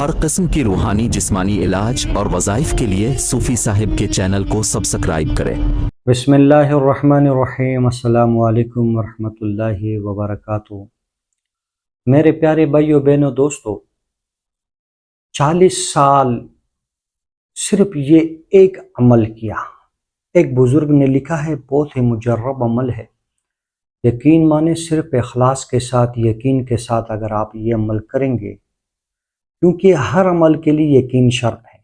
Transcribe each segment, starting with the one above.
ہر قسم کی روحانی جسمانی علاج اور وظائف کے لیے صوفی صاحب کے چینل کو سبسکرائب کریں۔ بسم اللہ الرحمن الرحیم۔ السلام علیکم ورحمۃ اللہ وبرکاتہ۔ میرے پیارے بھائیو بہنوں دوستو، 40 سال صرف یہ ایک عمل کیا۔ ایک بزرگ نے لکھا ہے، بہت ہی مجرب عمل ہے۔ یقین مانے صرف اخلاص کے ساتھ، یقین کے ساتھ اگر آپ یہ عمل کریں گے، کیونکہ ہر عمل کے لیے یقین شرط ہے۔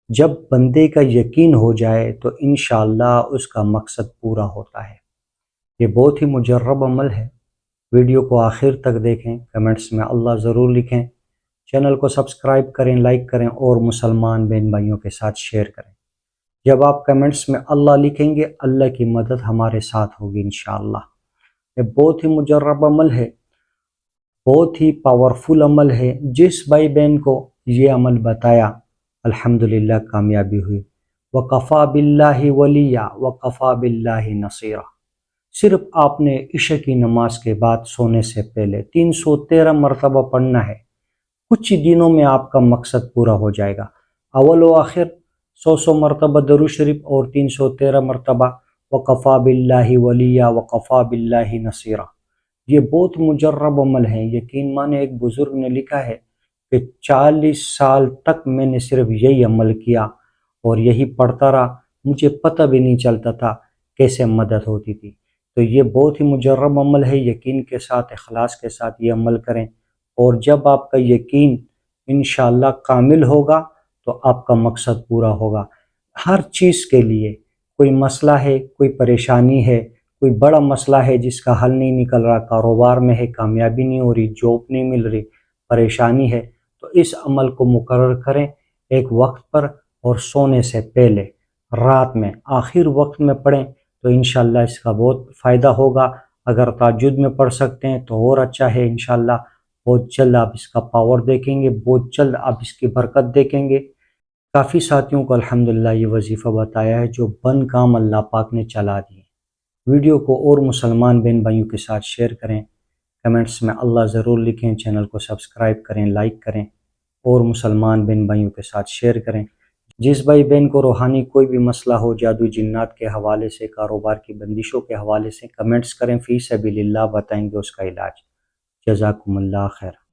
جب بندے کا یقین ہو جائے تو انشاءاللہ اس کا مقصد پورا ہوتا ہے۔ یہ بہت ہی مجرب عمل ہے۔ ویڈیو کو آخر تک دیکھیں، کمنٹس میں اللہ ضرور لکھیں، چینل کو سبسکرائب کریں، لائک کریں اور مسلمان بہن بھائیوں کے ساتھ شیئر کریں۔ جب آپ کمنٹس میں اللہ لکھیں گے، اللہ کی مدد ہمارے ساتھ ہوگی انشاءاللہ۔ یہ بہت ہی مجرب عمل ہے، بہت ہی پاورفل عمل ہے۔ جس بھائی بہن کو یہ عمل بتایا الحمدللہ کامیابی ہوئی۔ وَقَفَى بِاللَّهِ وَلِيًّا وَقَفَى بِاللَّهِ نَصِيرًا۔ صرف آپ نے عشاء کی نماز کے بعد سونے سے پہلے 313 مرتبہ پڑھنا ہے۔ کچھ ہی دنوں میں آپ کا مقصد پورا ہو جائے گا۔ اول و آخر 100 مرتبہ درود شریف اور 313 مرتبہ وَقَفَى بِاللَّهِ وَلِيًّا وَقَفَى بِاللَّهِ نَصِيرًا۔ یہ بہت مجرب عمل ہے۔ یقین مانے ایک بزرگ نے لکھا ہے کہ 40 سال تک میں نے صرف یہی عمل کیا اور یہی پڑھتا رہا، مجھے پتہ بھی نہیں چلتا تھا کیسے مدد ہوتی تھی۔ تو یہ بہت ہی مجرب عمل ہے۔ یقین کے ساتھ، اخلاص کے ساتھ یہ عمل کریں، اور جب آپ کا یقین انشاءاللہ کامل ہوگا تو آپ کا مقصد پورا ہوگا۔ ہر چیز کے لیے کوئی مسئلہ ہے، کوئی پریشانی ہے، کوئی بڑا مسئلہ ہے جس کا حل نہیں نکل رہا، کاروبار میں ہے، کامیابی نہیں ہو رہی، جاب نہیں مل رہی، پریشانی ہے، تو اس عمل کو مقرر کریں ایک وقت پر، اور سونے سے پہلے رات میں آخر وقت میں پڑھیں تو انشاءاللہ اس کا بہت فائدہ ہوگا۔ اگر تہجد میں پڑھ سکتے ہیں تو اور اچھا ہے۔ انشاءاللہ بہت جلد آپ اس کا پاور دیکھیں گے، بہت جلد آپ اس کی برکت دیکھیں گے۔ کافی ساتھیوں کو الحمدللہ یہ وظیفہ بتایا ہے جو بند کام اللہ پاک نے چلا دیے۔ ویڈیو کو اور مسلمان بہن بھائیوں کے ساتھ شیئر کریں، کمنٹس میں اللہ ضرور لکھیں، چینل کو سبسکرائب کریں، لائک کریں اور مسلمان بہن بھائیوں کے ساتھ شیئر کریں۔ جس بھائی بہن کو روحانی کوئی بھی مسئلہ ہو، جادو جنات کے حوالے سے، کاروبار کی بندشوں کے حوالے سے، کمنٹس کریں، فی سبیل اللہ بتائیں گے اس کا علاج۔ جزاکم اللہ خیر۔